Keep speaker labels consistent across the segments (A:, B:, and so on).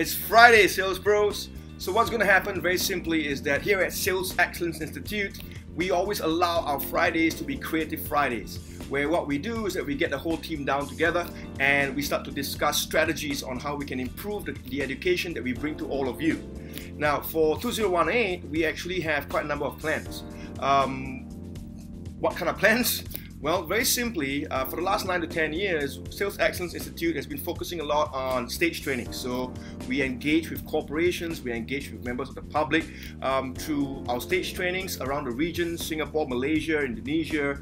A: It's Friday, Sales Pros. So what's going to happen very simply is that here at Sales Excellence Institute, we always allow our Fridays to be Creative Fridays, where what we do is that we get the whole team down together and we start to discuss strategies on how we can improve the education that we bring to all of you. Now, for 2018, we actually have quite a number of plans. What kind of plans? Well, very simply, for the last 9 to 10 years, Sales Excellence Institute has been focusing a lot on stage training. So we engage with corporations, we engage with members of the public through our stage trainings around the region, Singapore, Malaysia, Indonesia,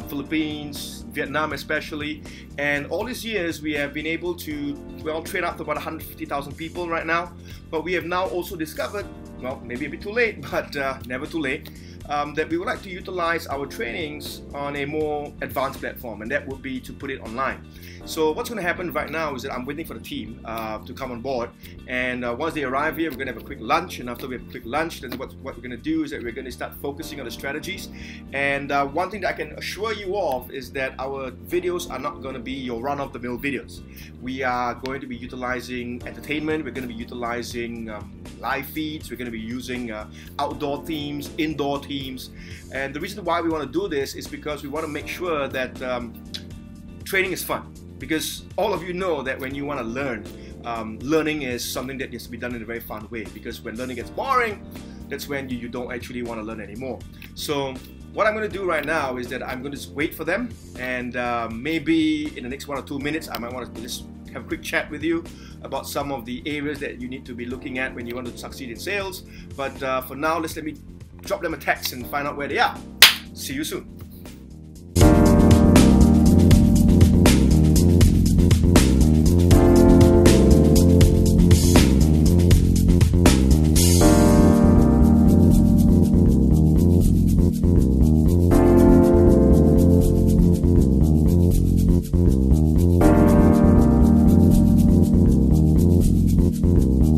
A: Philippines, Vietnam especially. And all these years, we have been able to, well, train up to about 150,000 people right now. But we have now also discovered, well, maybe a bit too late, but never too late, that we would like to utilize our trainings on a more advanced platform, and that would be to put it online. So what's going to happen right now is that I'm waiting for the team to come on board, and once they arrive here, we're going to have a quick lunch, and after we have a quick lunch, then what we're going to do is that we're going to start focusing on the strategies. And one thing that I can assure you of is that our videos are not going to be your run-of-the-mill videos. We are going to be utilizing entertainment, we're going to be utilizing live feeds, we're going to be using outdoor themes, indoor themes. And the reason why we want to do this is because we want to make sure that training is fun. Because all of you know that when you want to learn, learning is something that has to be done in a very fun way. Because when learning gets boring, that's when you don't actually want to learn anymore. So what I'm going to do right now is that I'm going to just wait for them, and maybe in the next 1 or 2 minutes I might want to just have a quick chat with you about some of the areas that you need to be looking at when you want to succeed in sales. But for now, let me drop them a text and find out where they are. See you soon.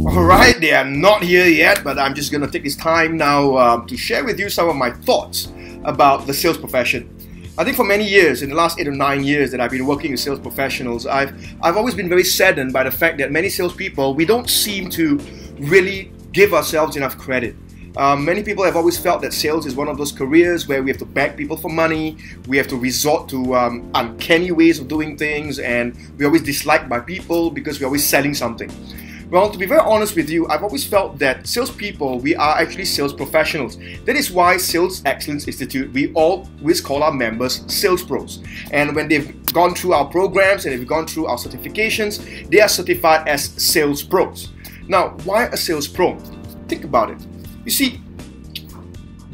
A: Alright, they are not here yet, but I'm just going to take this time now to share with you some of my thoughts about the sales profession. I think for many years, in the last 8 or 9 years that I've been working with sales professionals, I've always been very saddened by the fact that many salespeople, we don't seem to really give ourselves enough credit. Many people have always felt that sales is one of those careers where we have to beg people for money, we have to resort to uncanny ways of doing things, and we're always disliked by people because we're always selling something. Well, to be very honest with you, I've always felt that salespeople, we are actually sales professionals. That is why Sales Excellence Institute, we always call our members Sales Pros. And when they've gone through our programs and they've gone through our certifications, they are certified as Sales Pros. Now, why a sales pro? Think about it. You see,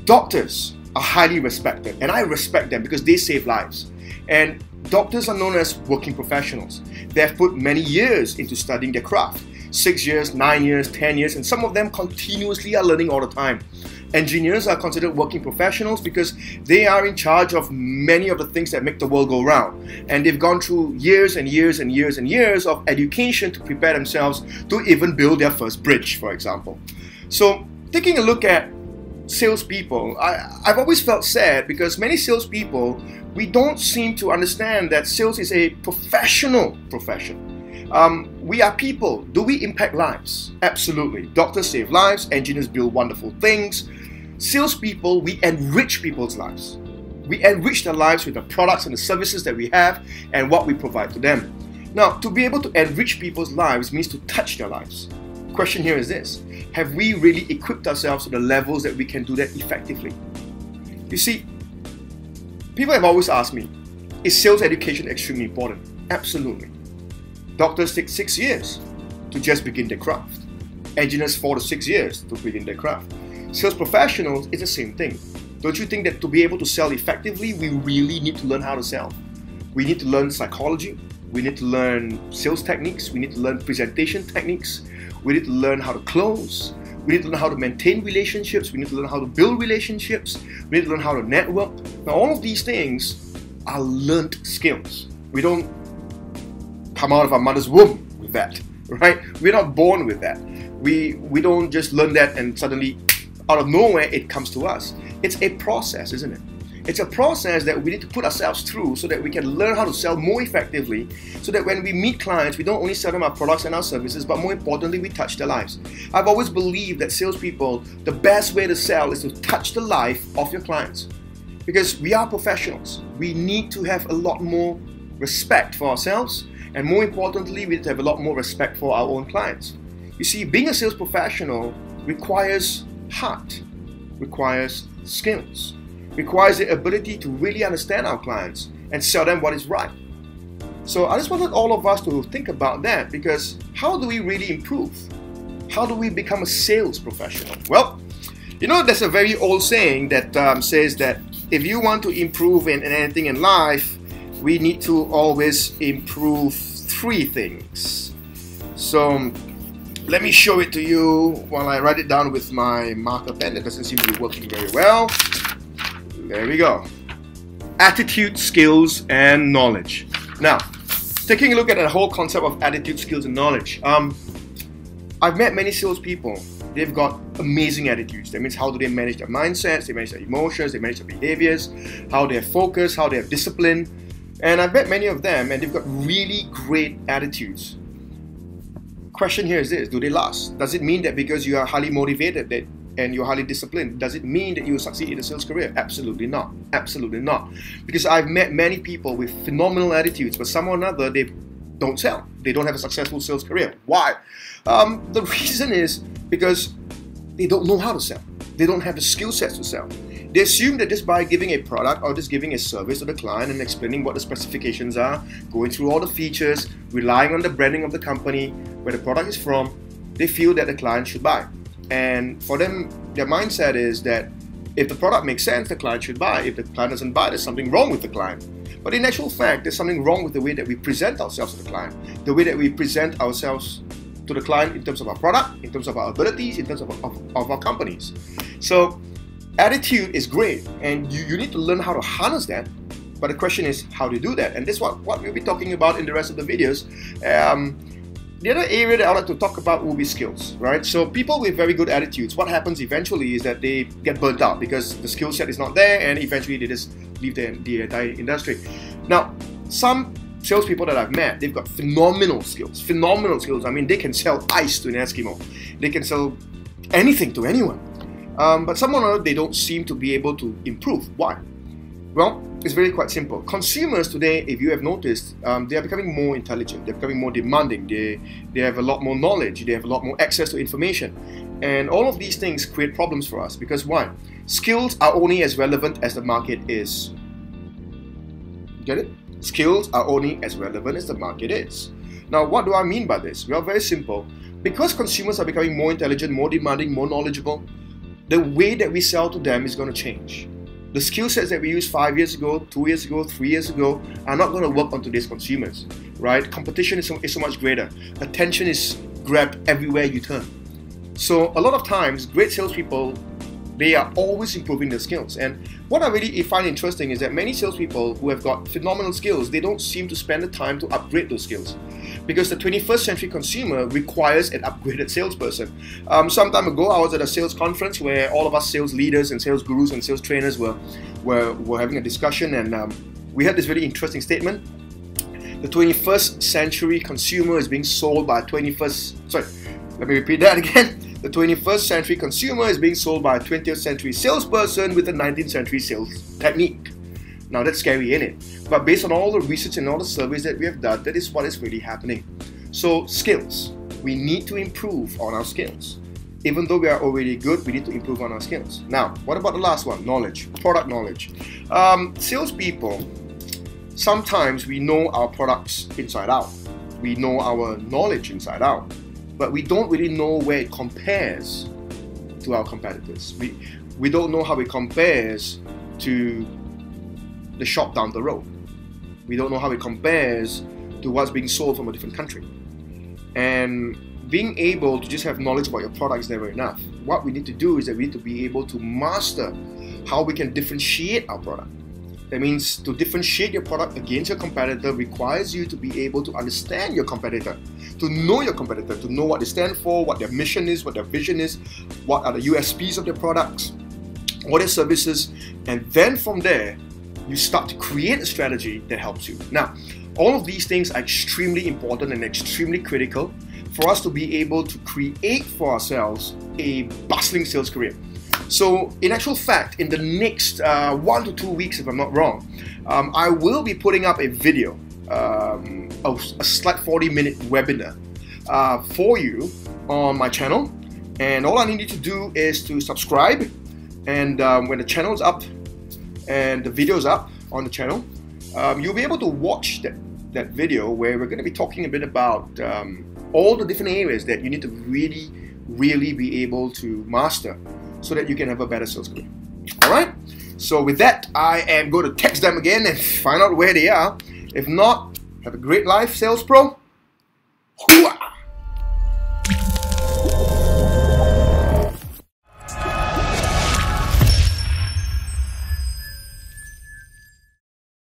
A: doctors are highly respected, and I respect them because they save lives. And doctors are known as working professionals. They have put many years into studying their craft. 6 years, 9 years, 10 years, and some of them continuously are learning all the time. Engineers are considered working professionals because they are in charge of many of the things that make the world go round. And they've gone through years and years and years and years of education to prepare themselves to even build their first bridge, for example. So, taking a look at salespeople, I've always felt sad because many salespeople, we don't seem to understand that sales is a professional profession. We are people. Do we impact lives? Absolutely. Doctors save lives, engineers build wonderful things. Salespeople, we enrich people's lives. We enrich their lives with the products and the services that we have and what we provide to them. Now, to be able to enrich people's lives means to touch their lives. The question here is this: have we really equipped ourselves to the levels that we can do that effectively? You see, people have always asked me, is sales education extremely important? Absolutely. Doctors take 6 years to just begin their craft. Engineers 4 to 6 years to begin their craft. Sales professionals is the same thing. Don't you think that to be able to sell effectively, we really need to learn how to sell? We need to learn psychology, we need to learn sales techniques, we need to learn presentation techniques, we need to learn how to close, we need to learn how to maintain relationships, we need to learn how to build relationships, we need to learn how to network. Now all of these things are learned skills. We don't come out of our mother's womb with that, right? We're not born with that. We don't just learn that and suddenly out of nowhere it comes to us. It's a process, isn't it? It's a process that we need to put ourselves through so that we can learn how to sell more effectively, so that when we meet clients, we don't only sell them our products and our services, but more importantly, we touch their lives. I've always believed that salespeople, the best way to sell is to touch the life of your clients. Because we are professionals. We need to have a lot more respect for ourselves, and more importantly, we need to have a lot more respect for our own clients. You see, being a sales professional requires heart, requires skills, requires the ability to really understand our clients and sell them what is right. So I just wanted all of us to think about that, because how do we really improve? How do we become a sales professional? Well, you know, there's a very old saying that says that if you want to improve in anything in life, we need to always improve 3 things. So let me show it to you while I write it down with my marker pen. It doesn't seem to be working very well. There we go. Attitude, skills, and knowledge. Now, taking a look at the whole concept of attitude, skills, and knowledge. I've met many salespeople. They've got amazing attitudes. That means how do they manage their mindsets, they manage their emotions, they manage their behaviors, how they have focus, how they have discipline. And I've met many of them, and they've got really great attitudes. Question here is this: do they last? Does it mean that because you are highly motivated and you're highly disciplined, does it mean that you will succeed in a sales career? Absolutely not. Absolutely not. Because I've met many people with phenomenal attitudes, but somehow or another they don't sell. They don't have a successful sales career. Why? The reason is because they don't know how to sell. They don't have the skill sets to sell. They assume that just by giving a product or just giving a service to the client and explaining what the specifications are, going through all the features, relying on the branding of the company, where the product is from, they feel that the client should buy. And for them, their mindset is that if the product makes sense, the client should buy. If the client doesn't buy, there's something wrong with the client. But in actual fact, there's something wrong with the way that we present ourselves to the client, the way that we present ourselves to the client in terms of our product, in terms of our abilities, in terms of our companies. So attitude is great, and you need to learn how to harness that. But the question is, how do you do that? And this is what we'll be talking about in the rest of the videos. The other area that I like to talk about will be skills, right? So people with very good attitudes, what happens eventually is that they get burnt out because the skill set is not there, and eventually they just leave the entire industry. Now, some salespeople that I've met, they've got phenomenal skills. Phenomenal skills. I mean, they can sell ice to an Eskimo. They can sell anything to anyone. But somehow or other, they don't seem to be able to improve. Why? Well, it's very quite simple. Consumers today, if you have noticed, they are becoming more intelligent. They're becoming more demanding. They have a lot more knowledge. They have a lot more access to information. And all of these things create problems for us. Because why? Skills are only as relevant as the market is. Get it? Skills are only as relevant as the market is. Now, what do I mean by this? Well, very simple. Because consumers are becoming more intelligent, more demanding, more knowledgeable, the way that we sell to them is going to change. The skill sets that we used 5 years ago, 2 years ago, 3 years ago are not going to work on today's consumers, right? Competition is so much greater. Attention is grabbed everywhere you turn. So a lot of times, great salespeople, they are always improving their skills. And what I really find interesting is that many salespeople who have got phenomenal skills, they don't seem to spend the time to upgrade those skills. Because the 21st century consumer requires an upgraded salesperson. Some time ago, I was at a sales conference where all of us sales leaders and sales gurus and sales trainers were having a discussion, and we had this really interesting statement. The 21st century consumer is being sold by let me repeat that again. The 21st century consumer is being sold by a 20th century salesperson with a 19th century sales technique. Now that's scary, isn't it? But based on all the research and all the surveys that we have done, that is what is really happening. So skills, we need to improve on our skills. Even though we are already good, we need to improve on our skills. Now, what about the last one? Knowledge, product knowledge. Salespeople, sometimes we know our products inside out. We know our knowledge inside out. But we don't really know where it compares to our competitors. We don't know how it compares to the shop down the road. We don't know how it compares to what's being sold from a different country. And being able to just have knowledge about your product is never enough. What we need to do is that we need to be able to master how we can differentiate our product. That means to differentiate your product against your competitor requires you to be able to understand your competitor, to know your competitor, to know what they stand for, what their mission is, what their vision is, what are the USPs of their products, all their services, and then from there, you start to create a strategy that helps you. Now, all of these things are extremely important and extremely critical for us to be able to create for ourselves a bustling sales career. So in actual fact, in the next 1 to 2 weeks, if I'm not wrong, I will be putting up a video, a slight 40-minute webinar for you on my channel. And all I need you to do is to subscribe, and when the channel is up and the video is up on the channel, you'll be able to watch that video where we're going to be talking a bit about all the different areas that you need to really be able to master so that you can have a better sales career. Alright? So with that, I am going to text them again and find out where they are. If not, have a great life, Sales Pro. Hooah!